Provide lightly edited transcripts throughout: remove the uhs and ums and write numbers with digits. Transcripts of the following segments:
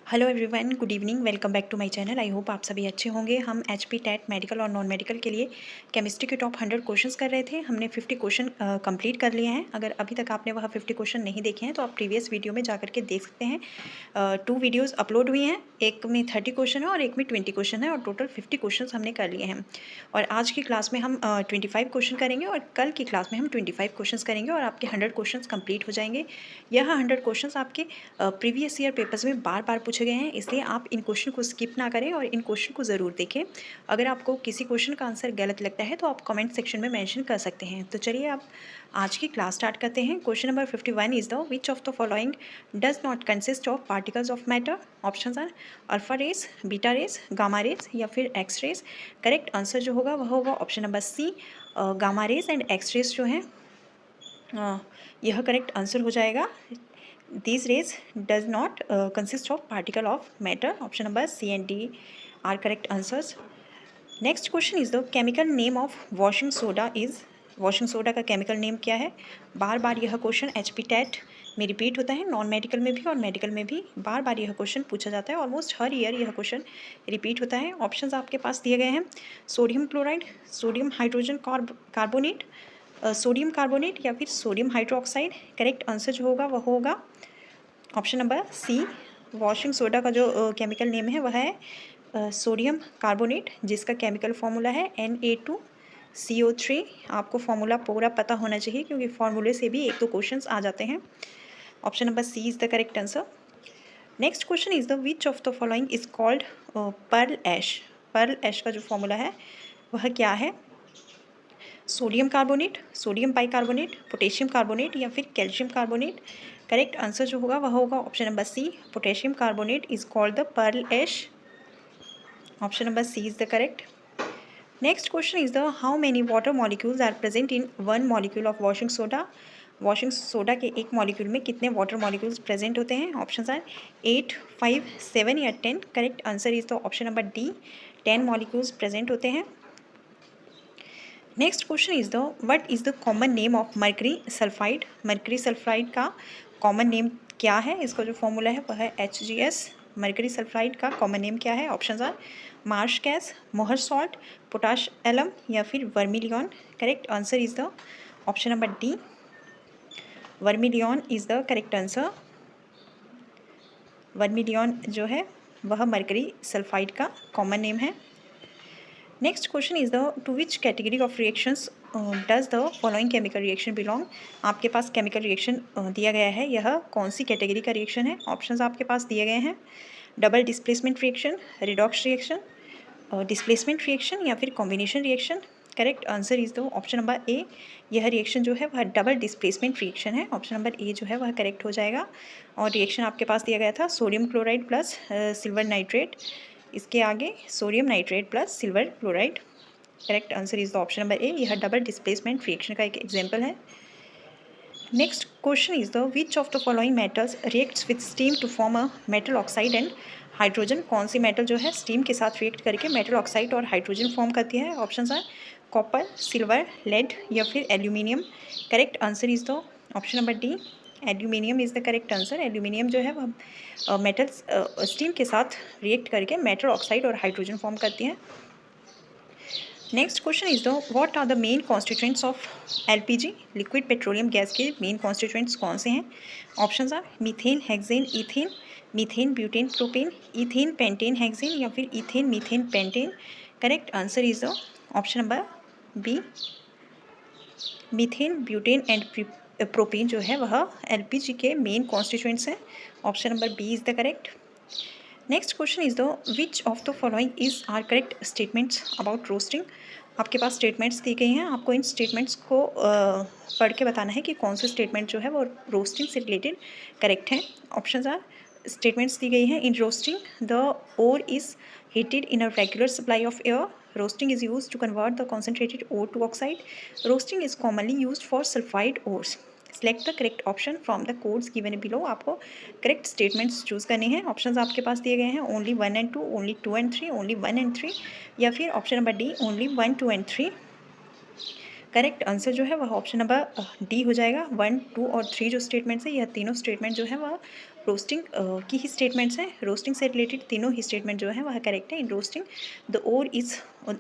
Hello everyone, good evening. Welcome back to my channel. I hope आप सभी अच्छे होंगे। हम एचपी टेट मेडिकल और नॉन मेडिकल के लिए केमिस्ट्री के टॉप 100 क्वेश्चंस कर रहे थे। हमने 50 क्वेश्चन कंप्लीट कर लिए हैं। अगर अभी तक आपने वह 50 क्वेश्चन नहीं देखे हैं तो आप प्रीवियस वीडियो में जाकर के देख सकते हैं। 2 वीडियोज़ अपलोड हुई हैं, एक में 30 क्वेश्चन है और एक में 20 क्वेश्चन है, और टोटल 50 क्वेश्चन हमने कर लिए हैं। और आज की क्लास में हम 25 क्वेश्चन करेंगे और कल की क्लास में हम 25 क्वेश्चन करेंगे और आपके 100 क्वेश्चन कंप्लीट हो जाएंगे। यह 100 क्वेश्चन आपके प्रीवियस ईयर पेपर्स में बार बार पूछे गए हैं, इसलिए आप इन क्वेश्चन को स्किप ना करें और इन क्वेश्चन को ज़रूर देखें। अगर आपको किसी क्वेश्चन का आंसर गलत लगता है तो आप कमेंट सेक्शन में मेंशन कर सकते हैं। तो चलिए आप आज की क्लास स्टार्ट करते हैं। Question number 51 is the which of the following does not consist of particles of matter. Options are alpha rays, beta rays, gamma rays या फिर एक्स रेस। करेक्ट आंसर जो होगा वह होगा option number C, gamma rays and X rays जो है यह correct answer हो जाएगा। These rays does not consist of particle of matter. Option number C and D are correct answers. Next question is the chemical name of washing soda is. Washing soda का chemical name क्या है? बार बार यह question HP TET में repeat होता है, non medical में भी और मेडिकल में भी बार बार यह क्वेश्चन पूछा जाता है। ऑलमोस्ट हर ईयर यह क्वेश्चन रिपीट होता है। ऑप्शंस आपके पास दिए गए हैं: sodium chloride, sodium hydrogen carbonate, sodium carbonate या फिर सोडियम हाइड्रोक्साइड। करेक्ट आंसर जो होगा वह होगा option number C. Washing soda का जो केमिकल नेम है वह है सोडियम कार्बोनेट, जिसका केमिकल फॉर्मूला है Na2CO3। आपको फॉर्मूला पूरा पता होना चाहिए क्योंकि फॉर्मूले से भी एक दो क्वेश्चंस आ जाते हैं। Option number C is the correct answer. Next question is the which of the following is called pearl ash. Pearl ash का जो फॉर्मूला है वह क्या है? Sodium carbonate, sodium bicarbonate, potassium carbonate या फिर कैल्शियम कार्बोनेट। करेक्ट आंसर जो होगा वह होगा option number C, potassium carbonate is called the pearl ash. Option number C is the correct. Next question is the how many water molecules are present in one molecule of washing soda. Washing soda के एक molecule में कितने water molecules present होते हैं? Option are 8, 5, 7 या 10। Correct answer is the option number D, 10 molecules present होते हैं। Next question is the what is the common name of mercury sulphide. Mercury sulphide का कॉमन नेम क्या है? इसका जो फॉर्मूला है वह है HgS। मर्करी सल्फाइड का कॉमन नेम क्या है? Options are marsh gas, Mohr salt, potash alum या फिर vermilion. Correct answer is the option number D, vermilion is the correct answer. Vermilion जो है वह मर्करी सल्फाइड का कॉमन नेम है। Next question is the two which category of reactions does the following chemical reaction belong. आपके पास chemical reaction दिया गया है, यह कौन सी कैटेगरी का रिएक्शन है? ऑप्शंस आपके पास दिए गए हैं: double displacement reaction, redox reaction, displacement reaction या फिर combination reaction. Correct answer is the option number A. यह रिएक्शन जो है वह डबल डिस्प्लेसमेंट रिएक्शन है। ऑप्शन नंबर ए जो है वह करेक्ट हो जाएगा। और रिएक्शन आपके पास दिया गया था sodium chloride plus silver nitrate, इसके आगे sodium nitrate plus silver chloride. Correct answer is the option number A. यह डबल डिस्प्लेसमेंट रिएक्शन का एक एग्जाम्पल है। Next question is the which of the following metals reacts with steam to form a metal oxide and hydrogen. कौन सी metal जो है steam के साथ रिएक्ट करके मेटल ऑक्साइड और हाइड्रोजन फॉर्म करती है? Options are copper, silver, lead या फिर aluminium. Correct answer is the option number D, aluminium is the correct answer. Aluminium जो है वह मेटल्स स्टीम के साथ रिएक्ट करके मेटल ऑक्साइड और हाइड्रोजन फॉर्म करती हैं। Next question is the what are the main constituents of LPG। Liquid petroleum gas के मेन कॉन्स्टिट्यूएंट्स कौन से हैं? Options are methane, hexane, ethane, methane, butane, propane, ethane, pentane, hexane या फिर ethane, methane, pentane. Correct answer is the option number B, methane, butane and propane जो है वह LPG के मेन कॉन्स्टिट्यूएंट्स हैं। Option number B is the correct. Next question is the which of the following is are correct statements about roasting. आपके पास statements दी गई हैं, आपको इन स्टेटमेंट्स को पढ़ के बताना है कि कौन से स्टेटमेंट जो है वो रोस्टिंग से रिलेटेड करेक्ट हैं। ऑप्शंस आर स्टेटमेंट्स दी गई हैं: in roasting the ore is heated in a regular supply of air. Roasting is used to convert the concentrated ore to oxide. Roasting is commonly used for sulfide ores. Select the correct option from the codes given below. आपको correct statements choose करने हैं। Options आपके पास दिए गए हैं: only 1 and 2, only 2 and 3, only 1 and 3 या फिर option number D, only 1, 2 and 3। Correct answer जो है वह ऑप्शन नंबर डी हो जाएगा। 1, 2 और 3 जो स्टेटमेंट्स है, यह तीनों स्टेटमेंट जो है वह रोस्टिंग की ही स्टेटमेंट्स हैं। रोस्टिंग से रिलेटेड तीनों ही स्टेटमेंट जो है वह करेक्ट है। इन रोस्टिंग द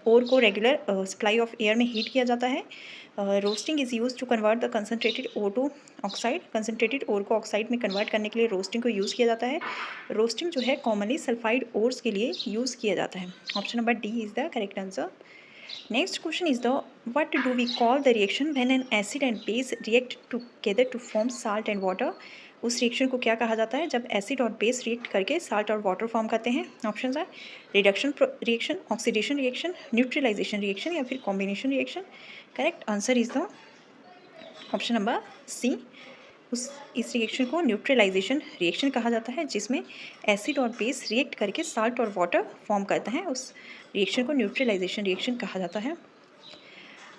ओर को रेगुलर सप्लाई ऑफ एयर में हीट किया जाता है। Roasting is use to convert the concentrated ore to oxide. Concentrated ore को ऑक्साइड में कन्वर्ट करने के लिए रोस्टिंग को यूज़ किया जाता है। रोस्टिंग जो है कॉमनली सल्फाइड ओर्स के लिए यूज़ किया जाता है। Option number D is the correct answer. Next question is what do we call the reaction when an acid and base react together to form salt and water? उस reaction को क्या कहा जाता है जब एसिड और बेस रिएक्ट करके salt और वाटर फॉर्म करते हैं? ऑप्शंस है reduction reaction, oxidation reaction, neutralisation reaction या फिर combination reaction. Correct answer is the option number C. इस रिएक्शन को न्यूट्रलाइजेशन रिएक्शन कहा जाता है, जिसमें एसिड और बेस रिएक्ट करके साल्ट और वाटर फॉर्म करते हैं। उस रिएक्शन को न्यूट्रलाइजेशन रिएक्शन कहा जाता है।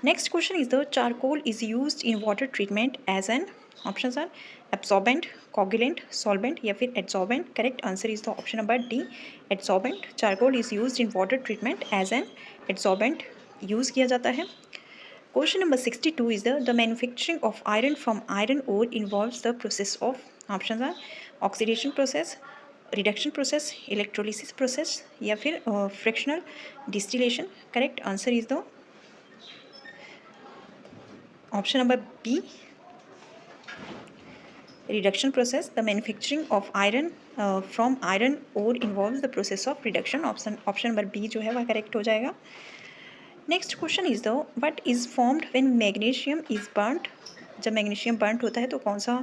Next question is the charcoal is used in water treatment as an, options are absorbent, coagulant, solvent या फिर adsorbent. Correct answer is the option number D, adsorbent. Charcoal is used in water treatment as an adsorbent use किया जाता है। Question number 62 is the manufacturing of iron from iron ore involves the process of, options are oxidation process, reduction process, electrolysis process या फिर fractional distillation. Correct answer is the option number B, reduction process. The manufacturing of iron from iron ore involves the process of reduction. option number B जो है वह correct हो जाएगा। Next question is the what is formed when magnesium is burned. जब magnesium burned होता है तो कौन सा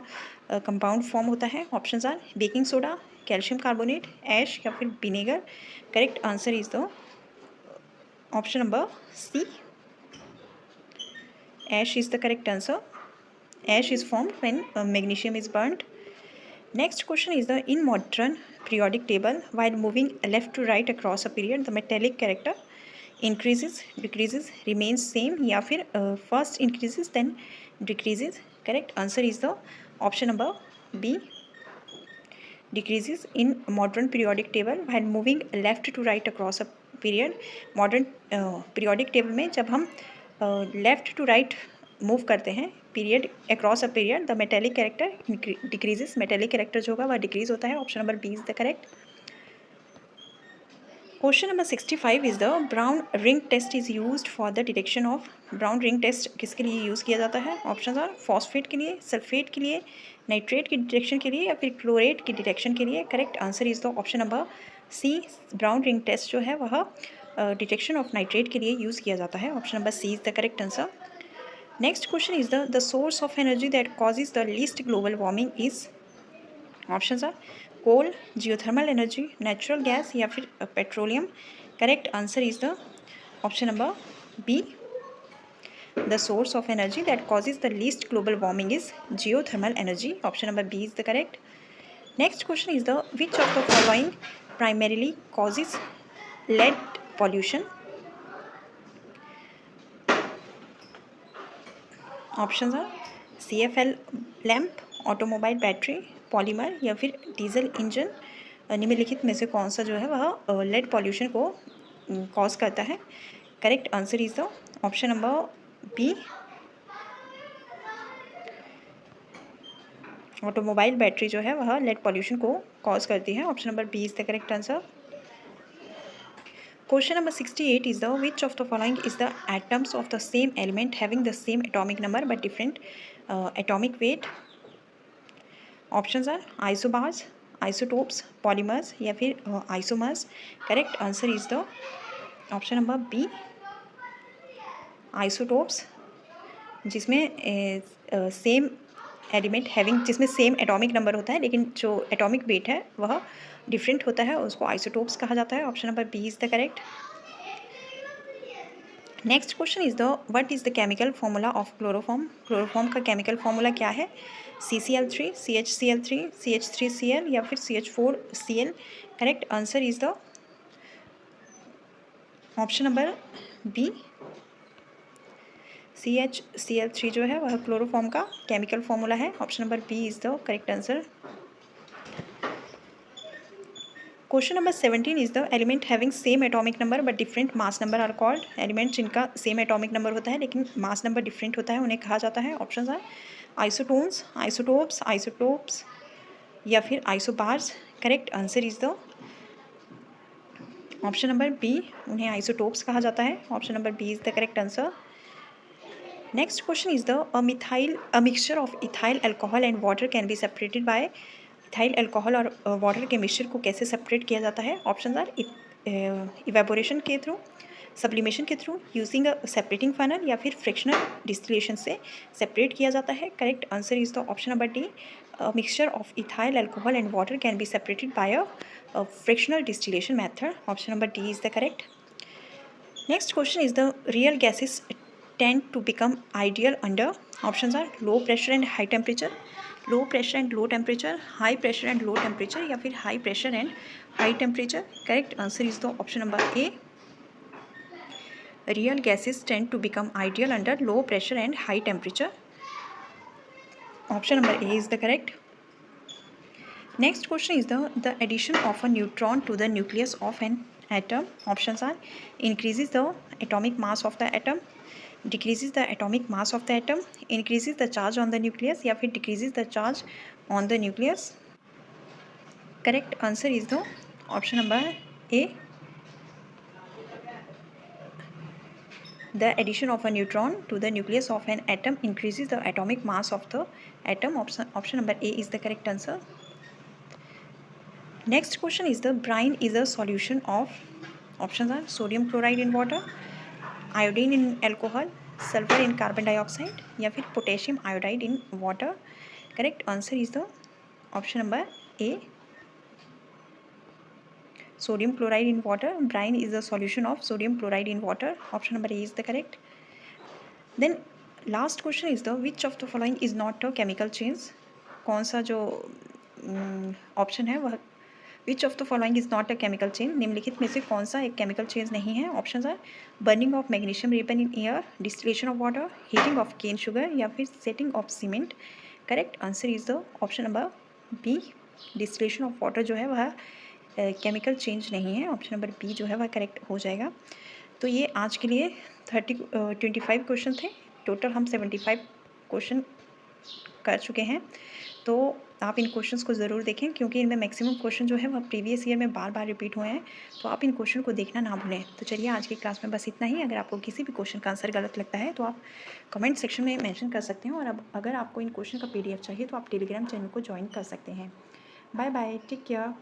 कंपाउंड फॉर्म होता है? Options are baking soda, calcium carbonate, ash या फिर vinegar. Correct answer is the option number C, ash is the correct answer. Ash is formed when magnesium is burned. Next question is the in modern periodic table while moving left to right across a period the metallic character increases, decreases, remains same या फिर first increases then decreases. Correct answer is the option number B, decreases in modern periodic table while moving left to right across a period. Modern periodic table में जब हम left to right move करते हैं period across a period the metallic character decreases. Metallic character जो होगा वह decrease होता है। Option number B is the correct. Question number 65 is the brown ring test is used for the detection of. Brown ring test किसके लिए use किया जाता है? ऑप्शन आर फॉस्फेट के लिए, सल्फेट के लिए, नाइट्रेट की डिटेक्शन के लिए या फिर क्लोरेट की डिटेक्शन के लिए। Correct answer is the option number C, brown ring test जो है वह डिटेक्शन ऑफ नाइट्रेट के लिए यूज़ किया जाता है। Option number C is the correct answer. Next question is the source of energy that causes the least global warming is. Options are coal, geothermal energy, natural gas या फिर petroleum. Correct answer is the option number B, the source of energy that causes the least global warming is geothermal energy. Option number B is the correct. Next question is the which of the following primarily causes lead pollution. Options are CFL lamp, automobile battery, polymer या फिर diesel engine. निम्नलिखित में से कौन सा जो है वह लेड पॉल्यूशन को कॉज करता है? Correct answer is the option number B, automobile battery जो है वह लेड पॉल्यूशन को कॉज करती है। Option number B is the correct answer. Question number 68 is the which of the following is the atoms of the same element having the same atomic number but different atomic weight? Options are isobars, isotopes, polymers या फिर isomers. Correct answer is the option number B, isotopes, जिसमें same element having, जिसमें same atomic number होता है लेकिन जो atomic weight है वह डिफरेंट होता है, उसको आइसोटोप्स कहा जाता है। Option number B is the correct. Next question is the what is the chemical formula of chloroform. Chloroform का केमिकल फॉर्मूला क्या है? CCl3, CHCl3, CH3Cl या फिर CH4Cl। Correct answer is the option number B, CHCl3 जो है वह chloroform का chemical formula है। Option number B is the correct answer. Question number 17 is the element having same atomic number but different mass number are called. Element जिनका same atomic number होता है लेकिन mass number different होता है उन्हें कहा जाता है। Option are isotones, isotopes, isotopes या फिर isobars? Correct answer is the option number B, उन्हें आइसोटोप्स कहा जाता है। Option number B is the correct answer. Next question is the a mixture of ethyl alcohol and water can be separated by. Ethyl alcohol और water के mixture को कैसे separate किया जाता है? ऑप्शन आर इवेपोरेशन के थ्रू, सब्लिमेशन के through, using a separating funnel, या फिर फ्रिक्शनल डिस्टिलेशन से सेपरेट किया जाता है। Correct answer is the option number D, mixture of ethyl alcohol and water can be separated bye a frictional distillation method. Option number D is the correct. Next question is the real gases tend to become ideal under. Options are low pressure and high temperature, low pressure and low temperature, high pressure and low temperature, या फिर high pressure and high temperature. Correct answer is the option number A. Real gases tend to become ideal under low pressure and high temperature. Option number A is the correct. Next question is the addition of a neutron to the nucleus of an atom. Options are increases the atomic mass of the atom, decreases the atomic mass of the atom, increases the charge on the nucleus, या फिर decreases the charge on the nucleus. Correct answer is the option number A. The addition of a neutron to the nucleus of an atom increases the atomic mass of the atom. Option number A is the correct answer. Next question is the brine is a solution of. Options are sodium chloride in water, iodine in alcohol, sulfur in carbon dioxide, या फिर potassium iodide in water. Correct answer is the option number A, sodium chloride in water. Brine is a solution of sodium chloride in water. Option number A is the correct. Then last question is the which of the following is not a chemical change. कौन सा जो option है वह विच of the following is not a chemical change, निम्नलिखित में से कौन सा एक केमिकल चेंज नहीं है? Option are burning of magnesium ribbon in air, distillation of water, heating of cane sugar, या फिर setting of cement. Correct answer is the option number B, distillation of water जो है वह केमिकल चेंज नहीं है। Option number B जो है वह करेक्ट हो जाएगा। तो ये आज के लिए 25 क्वेश्चन थे। टोटल हम 75 क्वेश्चन कर चुके हैं। तो आप इन क्वेश्चंस को ज़रूर देखें क्योंकि इनमें मैक्सिमम क्वेश्चन जो है वह प्रीवियस ईयर में बार बार रिपीट हुए हैं, तो आप इन क्वेश्चन को देखना ना भूलें। तो चलिए आज की क्लास में बस इतना ही। अगर आपको किसी भी क्वेश्चन का आंसर गलत लगता है तो आप कमेंट सेक्शन में मेंशन कर सकते हैं, और अब अगर आपको इन क्वेश्चन का PDF चाहिए तो आप टेलीग्राम चैनल को ज्वाइन कर सकते हैं। Bye bye, take care.